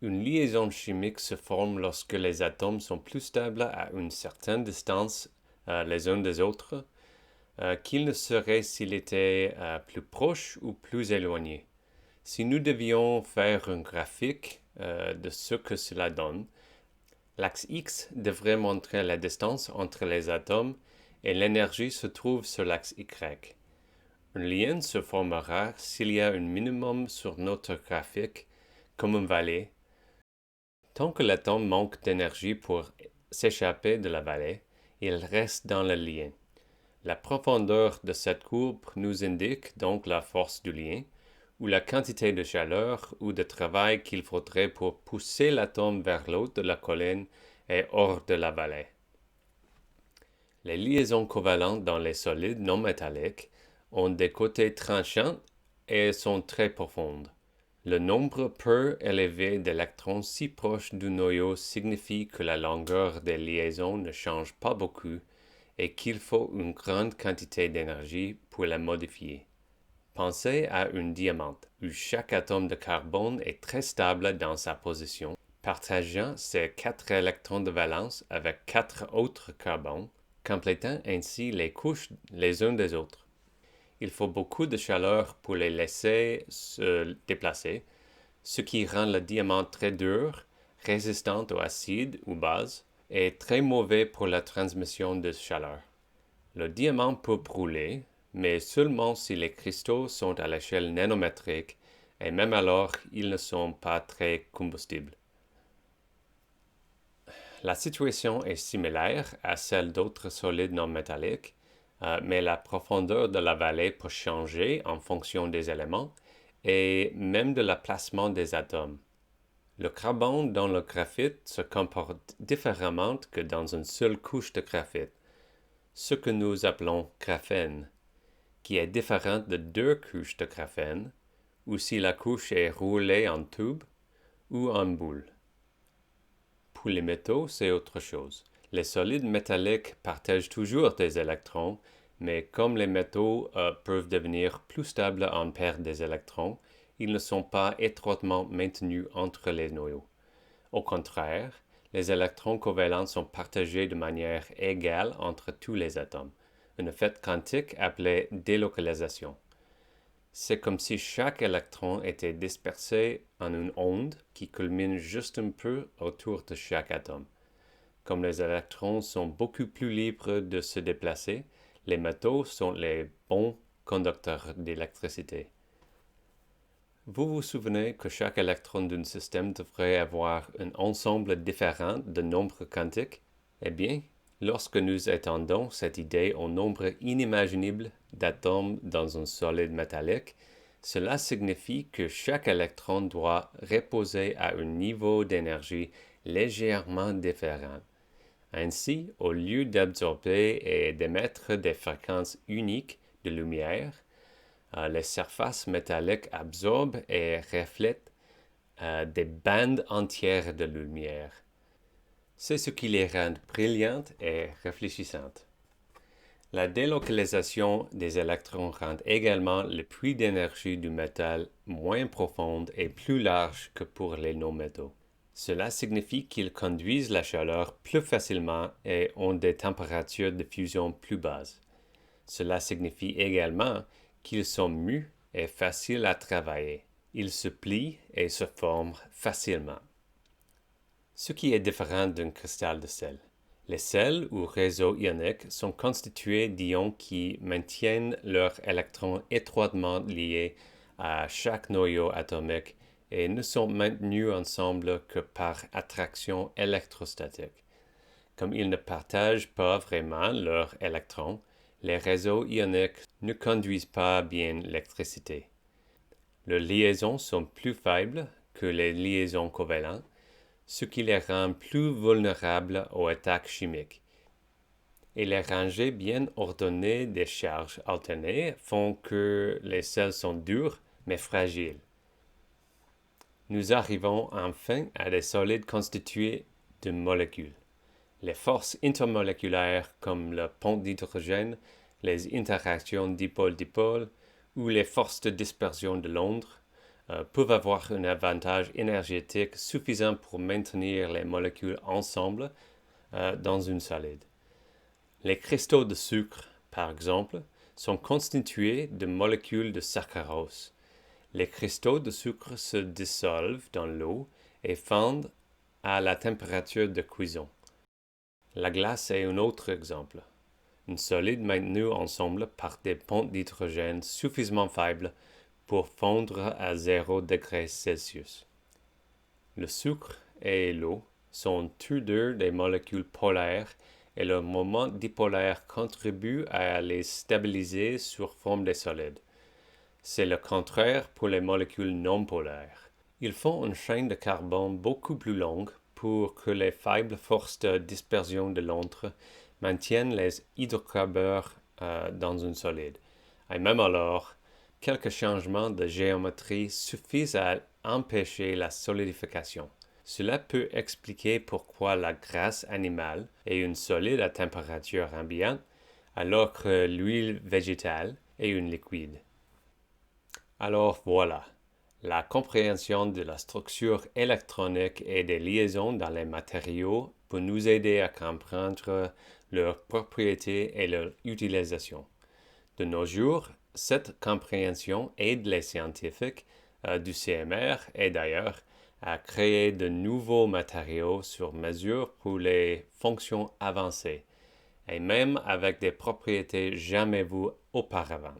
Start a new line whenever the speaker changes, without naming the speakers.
Une liaison chimique se forme lorsque les atomes sont plus stables à une certaine distance les uns des autres qu'ils ne seraient s'ils étaient plus proches ou plus éloignés. Si nous devions faire un graphique de ce que cela donne, l'axe X devrait montrer la distance entre les atomes et l'énergie se trouve sur l'axe Y. Un lien se formera s'il y a un minimum sur notre graphique, comme une vallée. Tant que l'atome manque d'énergie pour s'échapper de la vallée, il reste dans le lien. La profondeur de cette courbe nous indique donc la force du lien, ou la quantité de chaleur ou de travail qu'il faudrait pour pousser l'atome vers l'autre de la colline et hors de la vallée. Les liaisons covalentes dans les solides non métalliques ont des côtés tranchants et sont très profondes. Le nombre peu élevé d'électrons si proches du noyau signifie que la longueur des liaisons ne change pas beaucoup et qu'il faut une grande quantité d'énergie pour la modifier. Pensez à un diamant, où chaque atome de carbone est très stable dans sa position, partageant ses 4 électrons de valence avec 4 autres carbones, complétant ainsi les couches les uns des autres. Il faut beaucoup de chaleur pour les laisser se déplacer, ce qui rend le diamant très dur, résistant aux acides ou bases, et très mauvais pour la transmission de chaleur. Le diamant peut brûler, mais seulement si les cristaux sont à l'échelle nanométrique, et même alors, ils ne sont pas très combustibles. La situation est similaire à celle d'autres solides non métalliques, mais la profondeur de la vallée peut changer en fonction des éléments et même de l'emplacement des atomes. Le carbone dans le graphite se comporte différemment que dans une seule couche de graphite, ce que nous appelons graphène, qui est différente de 2 couches de graphène, ou si la couche est roulée en tube ou en boule. Pour les métaux, c'est autre chose. Les solides métalliques partagent toujours des électrons, mais comme les métaux peuvent devenir plus stables en perte des électrons, ils ne sont pas étroitement maintenus entre les noyaux. Au contraire, les électrons covalents sont partagés de manière égale entre tous les atomes, un effet quantique appelé délocalisation. C'est comme si chaque électron était dispersé en une onde qui culmine juste un peu autour de chaque atome. Comme les électrons sont beaucoup plus libres de se déplacer, les métaux sont les bons conducteurs d'électricité. Vous vous souvenez que chaque électron d'un système devrait avoir un ensemble différent de nombres quantiques? Eh bien, lorsque nous étendons cette idée au nombre inimaginable d'atomes dans un solide métallique, cela signifie que chaque électron doit reposer à un niveau d'énergie légèrement différent. Ainsi, au lieu d'absorber et d'émettre des fréquences uniques de lumière, les surfaces métalliques absorbent et reflètent des bandes entières de lumière. C'est ce qui les rend brillantes et réfléchissantes. La délocalisation des électrons rend également le puits d'énergie du métal moins profond et plus large que pour les non-métaux. Cela signifie qu'ils conduisent la chaleur plus facilement et ont des températures de fusion plus basses. Cela signifie également qu'ils sont mûs et faciles à travailler. Ils se plient et se forment facilement. Ce qui est différent d'un cristal de sel. Les sels ou réseaux ioniques sont constitués d'ions qui maintiennent leurs électrons étroitement liés à chaque noyau atomique et ne sont maintenus ensemble que par attraction électrostatique. Comme ils ne partagent pas vraiment leurs électrons, les réseaux ioniques ne conduisent pas bien l'électricité. Leurs liaisons sont plus faibles que les liaisons covalentes, ce qui les rend plus vulnérables aux attaques chimiques. Et les rangées bien ordonnées des charges alternées font que les sels sont durs mais fragiles. Nous arrivons enfin à des solides constitués de molécules. Les forces intermoléculaires comme le pont d'hydrogène, les interactions dipôle-dipôle ou les forces de dispersion de Londres peuvent avoir un avantage énergétique suffisant pour maintenir les molécules ensemble dans une solide. Les cristaux de sucre, par exemple, sont constitués de molécules de saccharose. Les cristaux de sucre se dissolvent dans l'eau et fondent à la température de cuisson. La glace est un autre exemple. Une solide maintenue ensemble par des pontes d'hydrogène suffisamment faibles pour fondre à 0 degré Celsius. Le sucre et l'eau sont tous deux des molécules polaires et leur moment dipolaire contribue à les stabiliser sur forme de solides. C'est le contraire pour les molécules non polaires. Ils font une chaîne de carbone beaucoup plus longue pour que les faibles forces de dispersion de l'encre maintiennent les hydrocarbures dans une solide. Et même alors, quelques changements de géométrie suffisent à empêcher la solidification. Cela peut expliquer pourquoi la graisse animale est une solide à température ambiante, alors que l'huile végétale est une liquide. Alors voilà, la compréhension de la structure électronique et des liaisons dans les matériaux peut nous aider à comprendre leurs propriétés et leur utilisation. De nos jours, cette compréhension aide les scientifiques du CMR et d'ailleurs à créer de nouveaux matériaux sur mesure pour les fonctions avancées, et même avec des propriétés jamais vues auparavant.